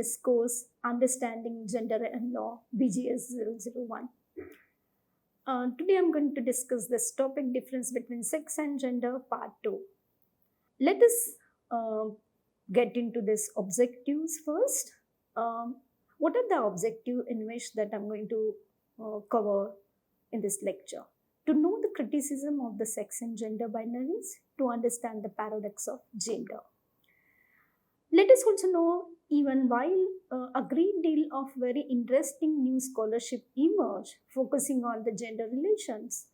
this course, Understanding Gender and Law, BGS 001. Today I'm going to discuss this topic, difference between sex and gender, part 2. Let us uh, get into this objectives first. What are the objectives in which that I'm going to cover in this lecture? To know the criticism of the sex and gender binaries, to understand the paradox of gender. Let us also know, even while a great deal of very interesting new scholarship emerged focusing on the gender relations,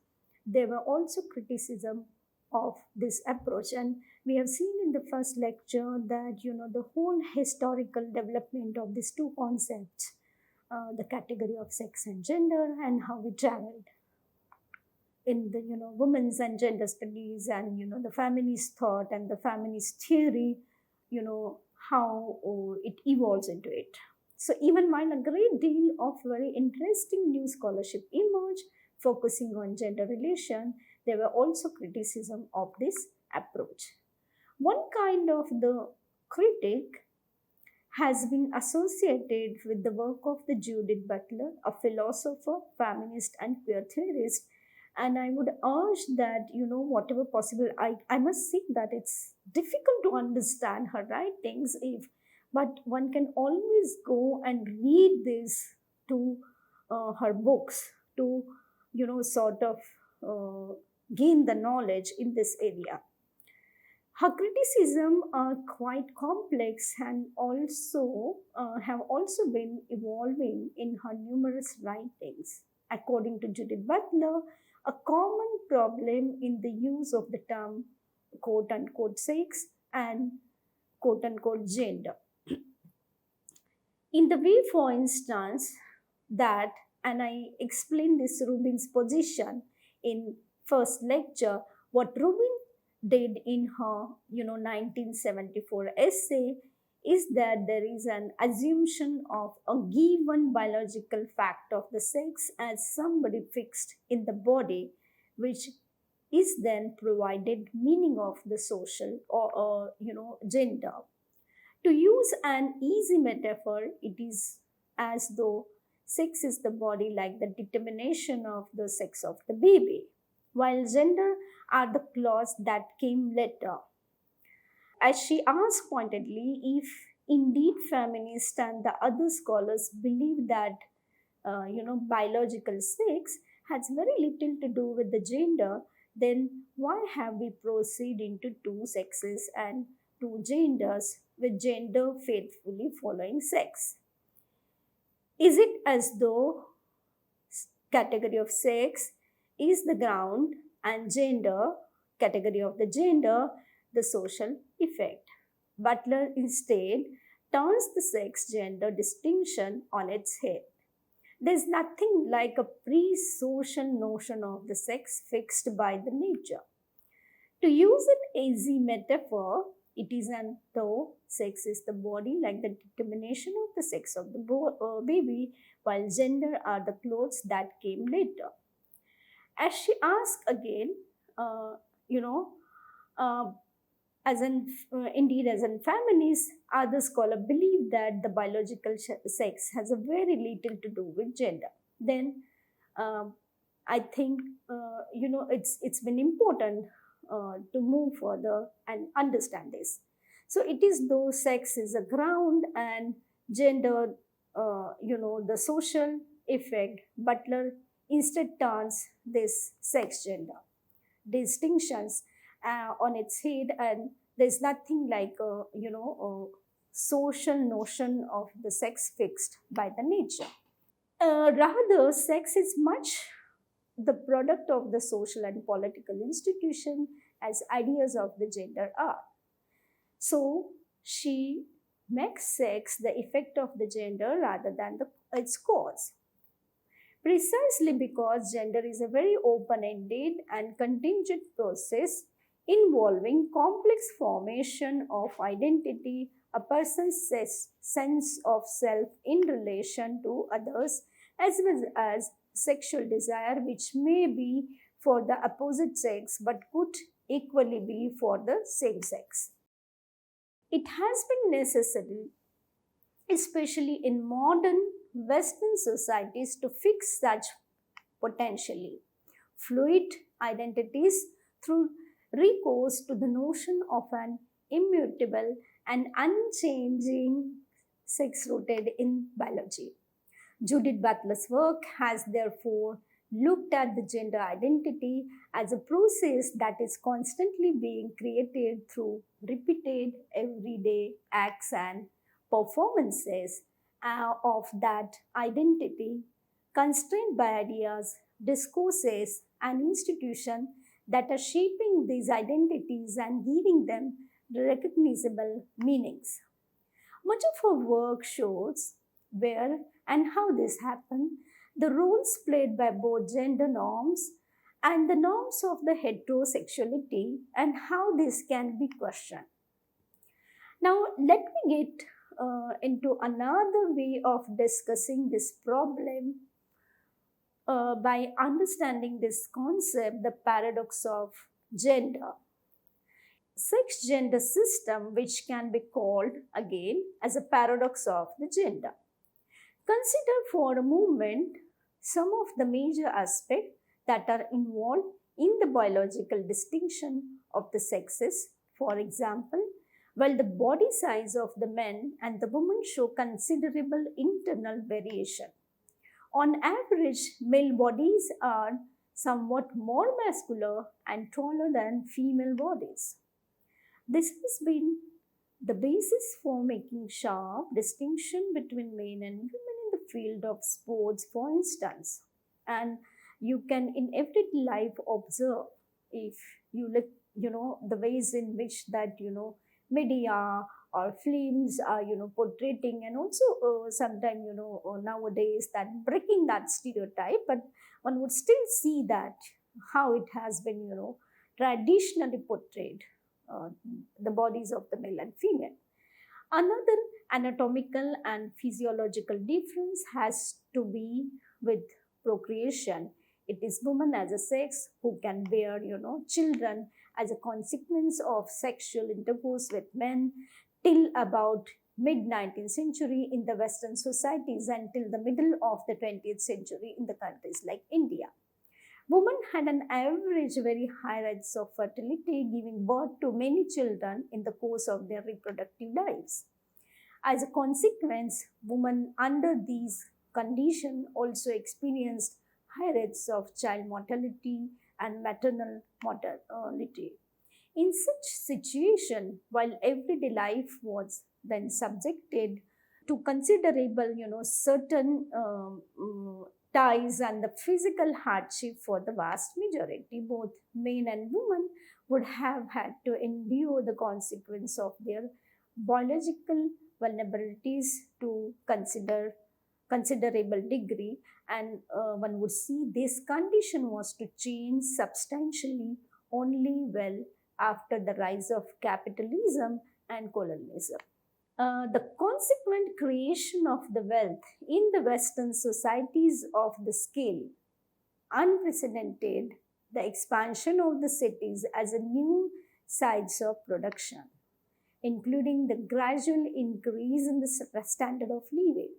there were also criticism of this approach. And we have seen in the first lecture that the whole historical development of these two concepts, the category of sex and gender, and how we traveled in the women's and gender studies, and the feminist thought and the feminist theory, how it evolves into it. So even while a great deal of very interesting new scholarship emerged focusing on gender relation, there were also criticism of this approach. One kind of the critic has been associated with the work of the Judith Butler, a philosopher, feminist, and queer theorist. And I would urge that, whatever possible, I must say that it's difficult to understand her writings, but one can always go and read this to her books to, sort of gain the knowledge in this area. Her criticism are quite complex and also have also been evolving in her numerous writings. According to Judith Butler, a common problem in the use of the term quote unquote sex and quote unquote gender. In the way, for instance, that, and I explained this Rubin's position in first lecture, what Rubin did in her 1974 essay is that there is an assumption of a given biological fact of the sex as somebody fixed in the body, which is then provided meaning of the social or gender. To use an easy metaphor, it is as though sex is the body like the determination of the sex of the baby, while gender are the clause that came later. As she asked pointedly, if indeed feminists and the other scholars believe that biological sex has very little to do with the gender, then why have we proceed into two sexes and two genders with gender faithfully following sex? Is it as though category of sex is the ground and gender, category of the gender, the social effect? Butler instead turns the sex gender distinction on its head. There's nothing like a pre-social notion of the sex fixed by the nature. To use an easy metaphor, it is as though sex is the body like the determination of the sex of the baby, while gender are the clothes that came later. As she asked again, as an indeed as a feminist, other scholars believe that the biological sex has a very little to do with gender. Then I think it's been important to move further and understand this. So it is though sex is a ground and gender, the social effect. Butler instead turns this sex gender distinctions on its head, and there's nothing like a social notion of the sex fixed by the nature. Rather, sex is much the product of the social and political institution as ideas of the gender are. So she makes sex the effect of the gender rather than its cause. Precisely because gender is a very open-ended and contingent process involving complex formation of identity, a person's sense of self in relation to others, as well as sexual desire, which may be for the opposite sex but could equally be for the same sex. It has been necessary especially in modern Western societies, to fix such potentially fluid identities through recourse to the notion of an immutable and unchanging sex rooted in biology. Judith Butler's work has therefore looked at the gender identity as a process that is constantly being created through repeated everyday acts and performances of that identity, constrained by ideas, discourses, and institutions that are shaping these identities and giving them recognizable meanings. Much of her work shows where and how this happened, the roles played by both gender norms and the norms of the heterosexuality, and how this can be questioned. Now, let me get into another way of discussing this problem by understanding this concept, the paradox of gender. Sex gender system, which can be called again as a paradox of the gender. Consider for a moment some of the major aspects that are involved in the biological distinction of the sexes. For example, while the body size of the men and the women show considerable internal variation, on average, male bodies are somewhat more muscular and taller than female bodies. This has been the basis for making sharp distinction between men and women in the field of sports, for instance. And you can in everyday life observe, if you look, the ways in which that, media or films are, portraying, and also sometimes, nowadays that breaking that stereotype, but one would still see that how it has been, traditionally portrayed, uh, the bodies of the male and female. Another anatomical and physiological difference has to be with procreation. It is women as a sex who can bear, children as a consequence of sexual intercourse with men till about mid 19th century in the Western societies and till the middle of the 20th century in the countries like India. Women had an average very high rates of fertility, giving birth to many children in the course of their reproductive lives. As a consequence, women under these conditions also experienced high rates of child mortality and maternal mortality. In such situation, while everyday life was then subjected to considerable, certain ties and the physical hardship for the vast majority, both men and women would have had to endure the consequence of their biological vulnerabilities to considerable degree, and one would see this condition was to change substantially only well after the rise of capitalism and colonialism. The consequent creation of the wealth in the Western societies of the scale unprecedented, the expansion of the cities as a new sites of production, including the gradual increase in the standard of living.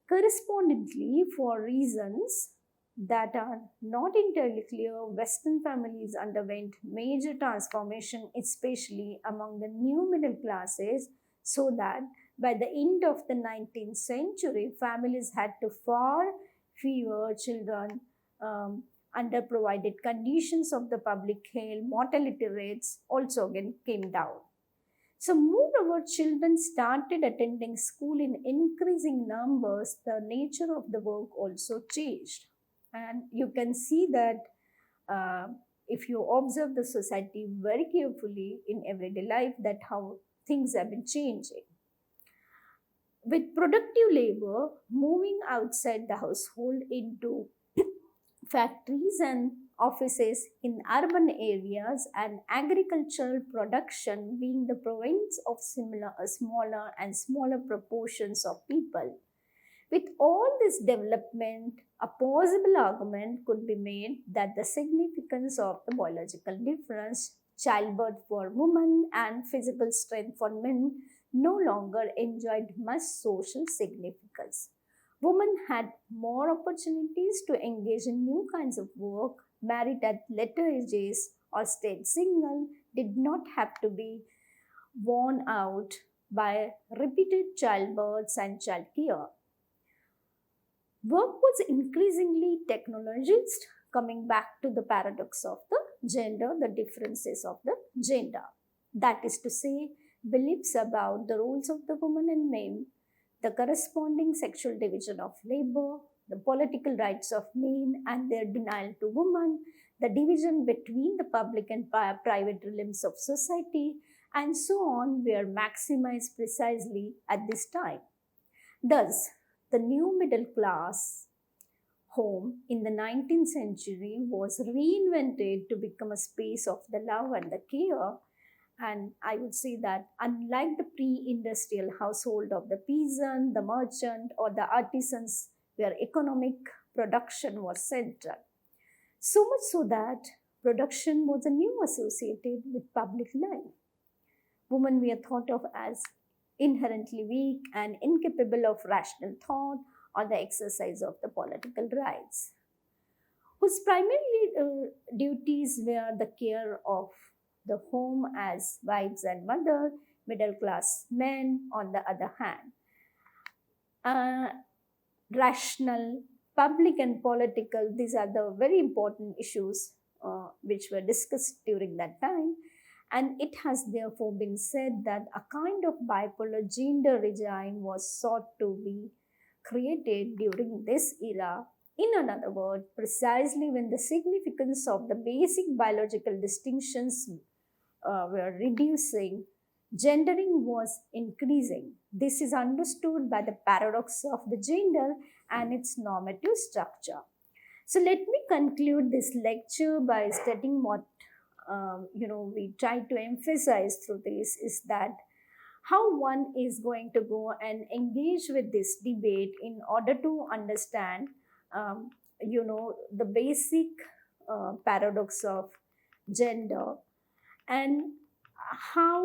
Correspondingly, for reasons that are not entirely clear, Western families underwent major transformation, especially among the new middle classes, so that by the end of the 19th century, families had to far fewer children under provided conditions of the public health. Mortality rates also again came down. So, moreover, children started attending school in increasing numbers. The nature of the work also changed. And you can see that if you observe the society very carefully in everyday life, that how things have been changing. With productive labor moving outside the household into factories and offices in urban areas, and agricultural production being the province of smaller and smaller proportions of people. With all this development, a possible argument could be made that the significance of the biological difference, childbirth for women and physical strength for men, no longer enjoyed much social significance. Women had more opportunities to engage in new kinds of work, married at later ages, or stayed single, did not have to be worn out by repeated childbirths and childcare. Work was increasingly technologized, coming back to the paradox of the gender, the differences of the gender. That is to say, beliefs about the roles of the woman and men, the corresponding sexual division of labor, the political rights of men and their denial to women, the division between the public and private realms of society, and so on were maximized precisely at this time. Thus, the new middle class home in the 19th century was reinvented to become a space of the love and the care. And I would say that unlike the pre-industrial household of the peasant, the merchant, or the artisans, where economic production was central, so much so that production was anew associated with public life. Women were thought of as inherently weak and incapable of rational thought or the exercise of the political rights, whose primary duties were the care of the home as wives and mother, middle class men on the other hand. Rational, public and political, these are the very important issues which were discussed during that time. And it has therefore been said that a kind of bipolar gender regime was sought to be created during this era. In another word, precisely when the significance of the basic biological distinctions were reducing, gendering was increasing. This is understood by the paradox of the gender and its normative structure. So let me conclude this lecture by stating what we try to emphasize through this is that how one is going to go and engage with this debate in order to understand the basic paradox of gender, and how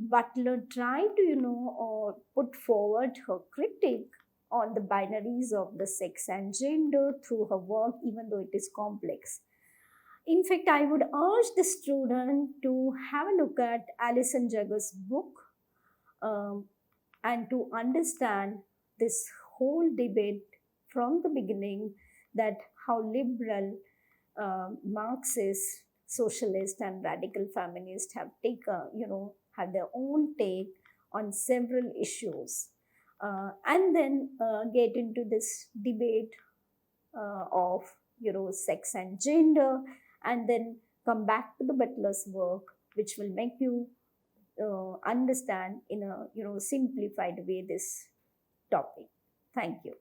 Butler tried to or put forward her critique on the binaries of the sex and gender through her work, even though it is complex. In fact, I would urge the student to have a look at Alison Jagger's book and to understand this whole debate from the beginning, that how liberal, Marxist, socialist, and radical feminists have had their own take on several issues, and then get into this debate of sex and gender, and then come back to the Butler's work, which will make you understand in a simplified way this topic. Thank you.